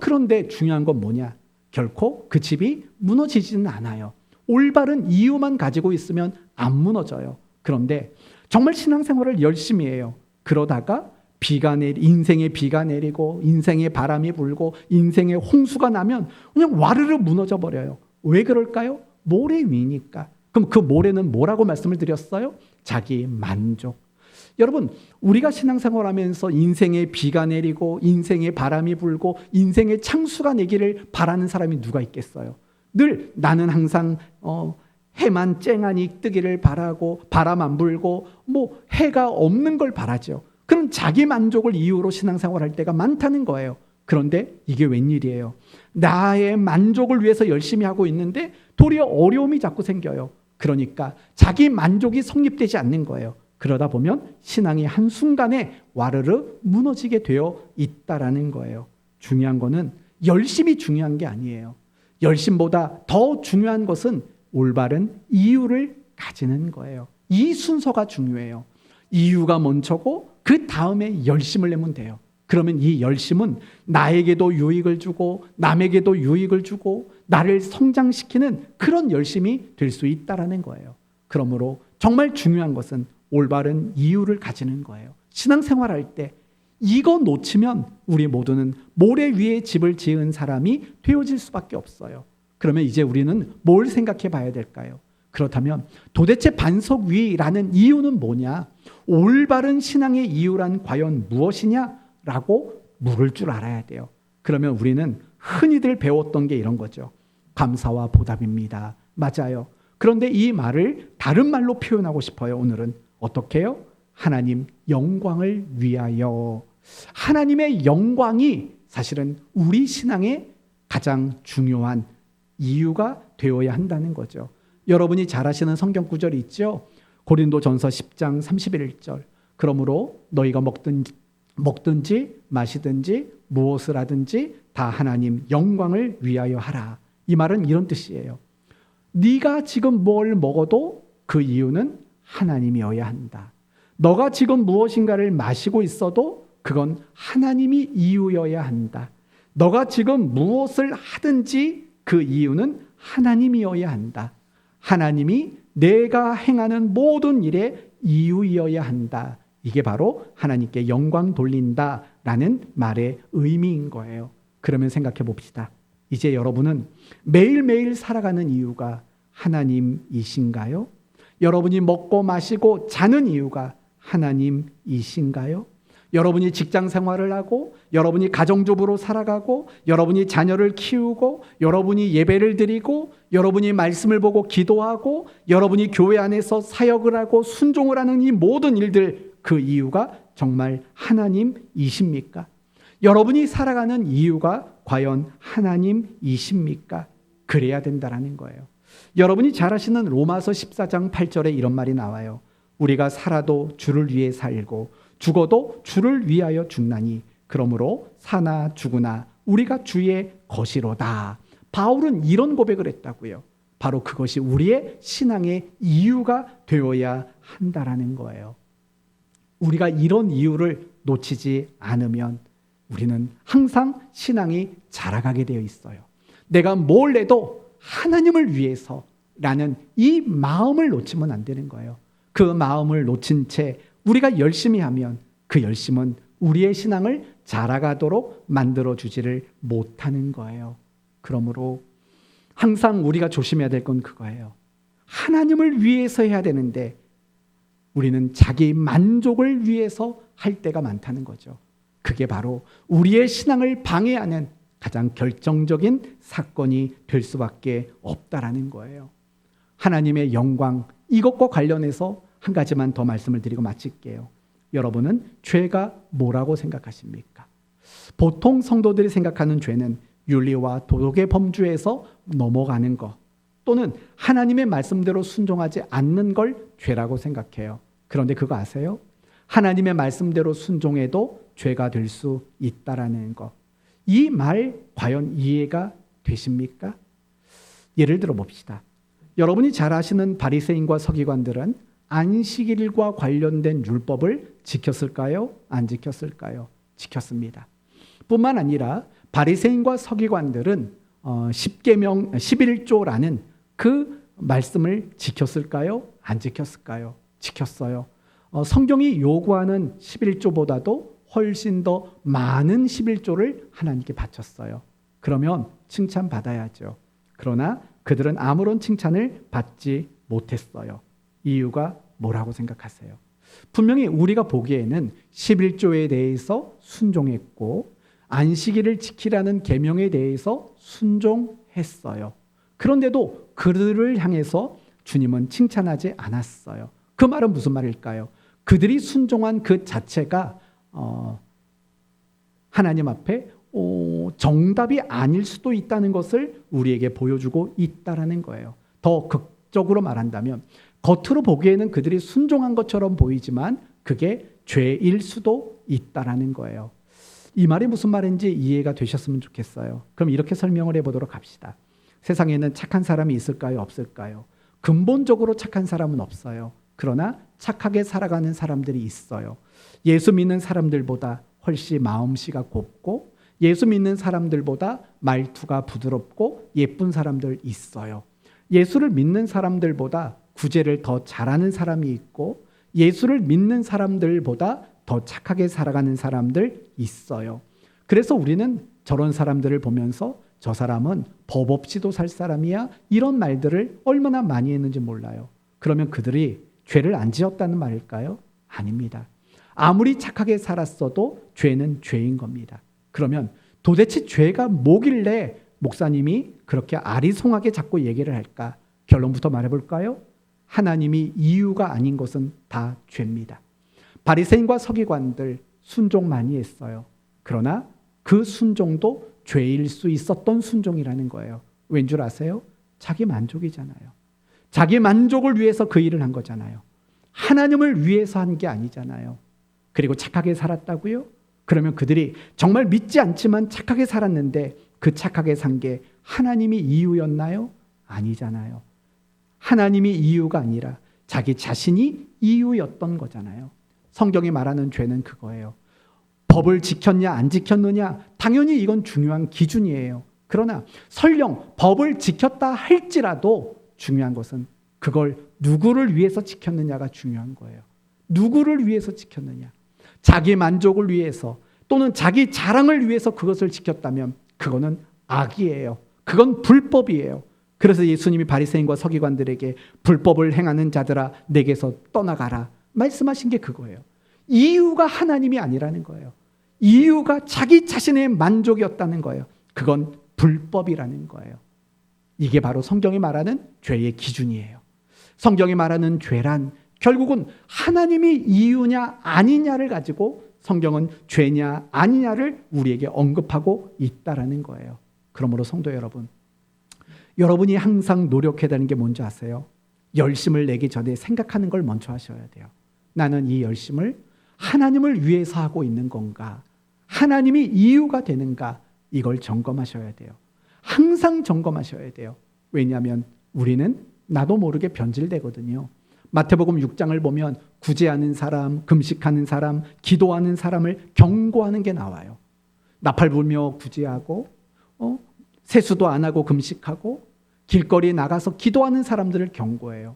그런데 중요한 건 뭐냐? 결코 그 집이 무너지지는 않아요. 올바른 이유만 가지고 있으면 안 무너져요. 그런데 정말 신앙생활을 열심히 해요. 그러다가 인생에 비가 내리고 인생에 바람이 불고 인생에 홍수가 나면 그냥 와르르 무너져 버려요. 왜 그럴까요? 모래 위니까. 그럼 그 모래는 뭐라고 말씀을 드렸어요? 자기 만족. 여러분, 우리가 신앙생활하면서 인생에 비가 내리고 인생에 바람이 불고 인생에 창수가 내기를 바라는 사람이 누가 있겠어요? 늘 나는 항상 해만 쨍하니 뜨기를 바라고 바람 안 불고 해가 없는 걸 바라죠. 그럼 자기 만족을 이유로 신앙생활할 때가 많다는 거예요. 그런데 이게 웬일이에요? 나의 만족을 위해서 열심히 하고 있는데 도리어 어려움이 자꾸 생겨요. 그러니까 자기 만족이 성립되지 않는 거예요. 그러다 보면 신앙이 한순간에 와르르 무너지게 되어 있다라는 거예요. 중요한 거는 열심이 중요한 게 아니에요. 열심보다 더 중요한 것은 올바른 이유를 가지는 거예요. 이 순서가 중요해요. 이유가 먼저고 그 다음에 열심을 내면 돼요. 그러면 이 열심은 나에게도 유익을 주고 남에게도 유익을 주고 나를 성장시키는 그런 열심이 될 수 있다라는 거예요. 그러므로 정말 중요한 것은 올바른 이유를 가지는 거예요. 신앙생활할 때 이거 놓치면 우리 모두는 모래 위에 집을 지은 사람이 되어질 수밖에 없어요. 그러면 이제 우리는 뭘 생각해 봐야 될까요? 그렇다면 도대체 반석 위라는 이유는 뭐냐? 올바른 신앙의 이유란 과연 무엇이냐라고 물을 줄 알아야 돼요. 그러면 우리는 흔히들 배웠던 게 이런 거죠. 감사와 보답입니다. 맞아요. 그런데 이 말을 다른 말로 표현하고 싶어요. 오늘은 어떻게 해요? 하나님 영광을 위하여. 하나님의 영광이 사실은 우리 신앙의 가장 중요한 이유가 되어야 한다는 거죠. 여러분이 잘 아시는 성경 구절이 있죠. 고린도전서 10장 31절. 그러므로 너희가 먹든지 마시든지 무엇을 하든지 다 하나님 영광을 위하여 하라. 이 말은 이런 뜻이에요. 네가 지금 뭘 먹어도 그 이유는 하나님이어야 한다. 너가 지금 무엇인가를 마시고 있어도 그건 하나님이 이유여야 한다. 너가 지금 무엇을 하든지 그 이유는 하나님이어야 한다. 하나님이 내가 행하는 모든 일의 이유이어야 한다. 이게 바로 하나님께 영광 돌린다라는 말의 의미인 거예요. 그러면 생각해 봅시다. 이제 여러분은 매일매일 살아가는 이유가 하나님이신가요? 여러분이 먹고 마시고 자는 이유가 하나님이신가요? 여러분이 직장 생활을 하고 여러분이 가정주부로 살아가고 여러분이 자녀를 키우고 여러분이 예배를 드리고 여러분이 말씀을 보고 기도하고 여러분이 교회 안에서 사역을 하고 순종을 하는 이 모든 일들, 그 이유가 정말 하나님이십니까? 여러분이 살아가는 이유가 과연 하나님이십니까? 그래야 된다라는 거예요. 여러분이 잘 아시는 로마서 14장 8절에 이런 말이 나와요. 우리가 살아도 주를 위해 살고 죽어도 주를 위하여 죽나니 그러므로 사나 죽으나 우리가 주의 것이로다. 바울은 이런 고백을 했다고요. 바로 그것이 우리의 신앙의 이유가 되어야 한다라는 거예요. 우리가 이런 이유를 놓치지 않으면 우리는 항상 신앙이 자라가게 되어 있어요. 내가 뭘 해도 하나님을 위해서라는 이 마음을 놓치면 안 되는 거예요. 그 마음을 놓친 채 우리가 열심히 하면 그 열심은 우리의 신앙을 자라가도록 만들어주지를 못하는 거예요. 그러므로 항상 우리가 조심해야 될 건 그거예요. 하나님을 위해서 해야 되는데 우리는 자기 만족을 위해서 할 때가 많다는 거죠. 그게 바로 우리의 신앙을 방해하는 가장 결정적인 사건이 될 수밖에 없다라는 거예요. 하나님의 영광, 이것과 관련해서 한 가지만 더 말씀을 드리고 마칠게요. 여러분은 죄가 뭐라고 생각하십니까? 보통 성도들이 생각하는 죄는 윤리와 도덕의 범주에서 넘어가는 것, 또는 하나님의 말씀대로 순종하지 않는 걸 죄라고 생각해요. 그런데 그거 아세요? 하나님의 말씀대로 순종해도 죄가 될 수 있다라는 것. 이 말 과연 이해가 되십니까? 예를 들어 봅시다. 여러분이 잘 아시는 바리새인과 서기관들은 안식일과 관련된 율법을 지켰을까요? 안 지켰을까요? 지켰습니다. 뿐만 아니라 바리새인과 서기관들은 10계명 11조라는 그 말씀을 지켰을까요? 안 지켰을까요? 지켰어요. 성경이 요구하는 11조보다도 훨씬 더 많은 11조를 하나님께 바쳤어요. 그러면 칭찬받아야죠. 그러나 그들은 아무런 칭찬을 받지 못했어요. 이유가 뭐라고 생각하세요? 분명히 우리가 보기에는 11조에 대해서 순종했고 안식일을 지키라는 계명에 대해서 순종했어요. 그런데도 그들을 향해서 주님은 칭찬하지 않았어요. 그 말은 무슨 말일까요? 그들이 순종한 그 자체가 하나님 앞에 정답이 아닐 수도 있다는 것을 우리에게 보여주고 있다라는 거예요. 더 극적으로 말한다면 겉으로 보기에는 그들이 순종한 것처럼 보이지만 그게 죄일 수도 있다라는 거예요. 이 말이 무슨 말인지 이해가 되셨으면 좋겠어요. 그럼 이렇게 설명을 해보도록 합시다. 세상에는 착한 사람이 있을까요? 없을까요? 근본적으로 착한 사람은 없어요. 그러나 착하게 살아가는 사람들이 있어요. 예수 믿는 사람들보다 훨씬 마음씨가 곱고 예수 믿는 사람들보다 말투가 부드럽고 예쁜 사람들 있어요. 예수를 믿는 사람들보다 구제를 더 잘하는 사람이 있고 예수를 믿는 사람들보다 더 착하게 살아가는 사람들 있어요. 그래서 우리는 저런 사람들을 보면서 저 사람은 법 없이도 살 사람이야 이런 말들을 얼마나 많이 했는지 몰라요. 그러면 그들이 죄를 안 지었다는 말일까요? 아닙니다. 아무리 착하게 살았어도 죄는 죄인 겁니다. 그러면 도대체 죄가 뭐길래 목사님이 그렇게 아리송하게 자꾸 얘기를 할까? 결론부터 말해볼까요? 하나님이 이유가 아닌 것은 다 죄입니다. 바리새인과 서기관들 순종 많이 했어요. 그러나 그 순종도 죄일 수 있었던 순종이라는 거예요. 왠 줄 아세요? 자기 만족이잖아요. 자기 만족을 위해서 그 일을 한 거잖아요. 하나님을 위해서 한 게 아니잖아요. 그리고 착하게 살았다고요? 그러면 그들이 정말 믿지 않지만 착하게 살았는데 그 착하게 산 게 하나님이 이유였나요? 아니잖아요. 하나님이 이유가 아니라 자기 자신이 이유였던 거잖아요. 성경이 말하는 죄는 그거예요. 법을 지켰냐 안 지켰느냐 당연히 이건 중요한 기준이에요. 그러나 설령 법을 지켰다 할지라도 중요한 것은 그걸 누구를 위해서 지켰느냐가 중요한 거예요. 누구를 위해서 지켰느냐. 자기 만족을 위해서 또는 자기 자랑을 위해서 그것을 지켰다면 그거는 악이에요. 그건 불법이에요. 그래서 예수님이 바리새인과 서기관들에게 불법을 행하는 자들아 내게서 떠나가라 말씀하신 게 그거예요. 이유가 하나님이 아니라는 거예요. 이유가 자기 자신의 만족이었다는 거예요. 그건 불법이라는 거예요. 이게 바로 성경이 말하는 죄의 기준이에요. 성경이 말하는 죄란 결국은 하나님이 이유냐 아니냐를 가지고 성경은 죄냐 아니냐를 우리에게 언급하고 있다라는 거예요. 그러므로 성도 여러분, 여러분이 항상 노력해야 되는 게 뭔지 아세요? 열심을 내기 전에 생각하는 걸 먼저 하셔야 돼요. 나는 이 열심을 하나님을 위해서 하고 있는 건가? 하나님이 이유가 되는가? 이걸 점검하셔야 돼요. 항상 점검하셔야 돼요. 왜냐하면 우리는 나도 모르게 변질되거든요. 마태복음 6장을 보면 구제하는 사람, 금식하는 사람, 기도하는 사람을 경고하는 게 나와요. 나팔 불며 구제하고 세수도 안 하고 금식하고 길거리에 나가서 기도하는 사람들을 경고해요.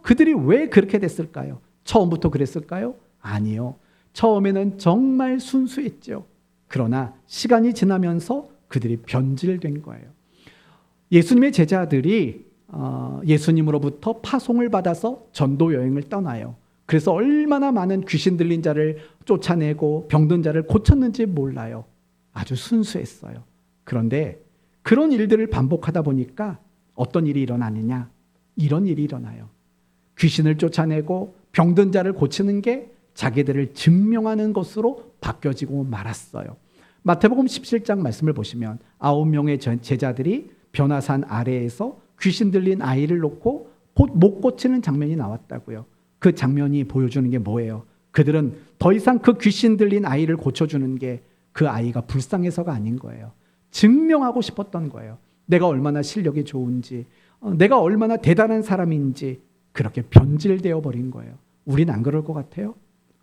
그들이 왜 그렇게 됐을까요? 처음부터 그랬을까요? 아니요. 처음에는 정말 순수했죠. 그러나 시간이 지나면서 그들이 변질된 거예요. 예수님의 제자들이 예수님으로부터 파송을 받아서 전도 여행을 떠나요. 그래서 얼마나 많은 귀신 들린 자를 쫓아내고 병든 자를 고쳤는지 몰라요. 아주 순수했어요. 그런데 그런 일들을 반복하다 보니까 어떤 일이 일어나느냐? 이런 일이 일어나요. 귀신을 쫓아내고 병든 자를 고치는 게 자기들을 증명하는 것으로 바뀌어지고 말았어요. 마태복음 17장 말씀을 보시면 9명의 제자들이 변화산 아래에서 귀신 들린 아이를 놓고 못 고치는 장면이 나왔다고요. 그 장면이 보여주는 게 뭐예요? 그들은 더 이상 그 귀신 들린 아이를 고쳐주는 게 그 아이가 불쌍해서가 아닌 거예요. 증명하고 싶었던 거예요. 내가 얼마나 실력이 좋은지, 내가 얼마나 대단한 사람인지 그렇게 변질되어 버린 거예요. 우리는 안 그럴 것 같아요?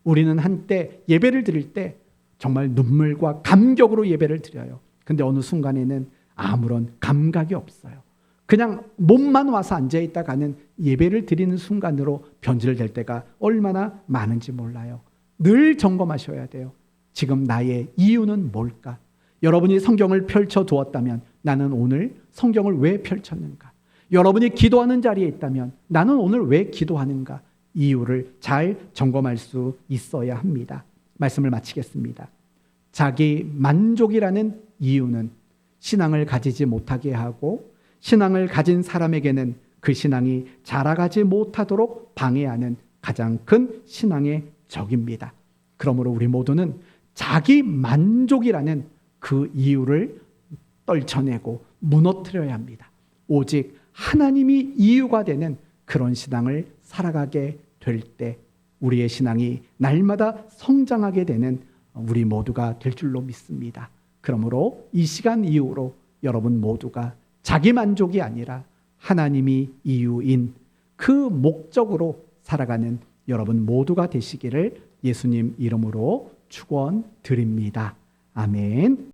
우리는 한때 예배를 드릴 때 정말 눈물과 감격으로 예배를 드려요. 근데 어느 순간에는 아무런 감각이 없어요. 그냥 몸만 와서 앉아있다 가는 예배를 드리는 순간으로 변질될 때가 얼마나 많은지 몰라요. 늘 점검하셔야 돼요. 지금 나의 이유는 뭘까? 여러분이 성경을 펼쳐두었다면 나는 오늘 성경을 왜 펼쳤는가? 여러분이 기도하는 자리에 있다면 나는 오늘 왜 기도하는가? 이유를 잘 점검할 수 있어야 합니다. 말씀을 마치겠습니다. 자기 만족이라는 이유는 신앙을 가지지 못하게 하고 신앙을 가진 사람에게는 그 신앙이 자라가지 못하도록 방해하는 가장 큰 신앙의 적입니다. 그러므로 우리 모두는 자기 만족이라는 그 이유를 떨쳐내고 무너뜨려야 합니다. 오직 하나님이 이유가 되는 그런 신앙을 살아가게 될 때 우리의 신앙이 날마다 성장하게 되는 우리 모두가 될 줄로 믿습니다. 그러므로 이 시간 이후로 여러분 모두가 자기 만족이 아니라 하나님이 이유인 그 목적으로 살아가는 여러분 모두가 되시기를 예수님 이름으로 축원드립니다. 아멘.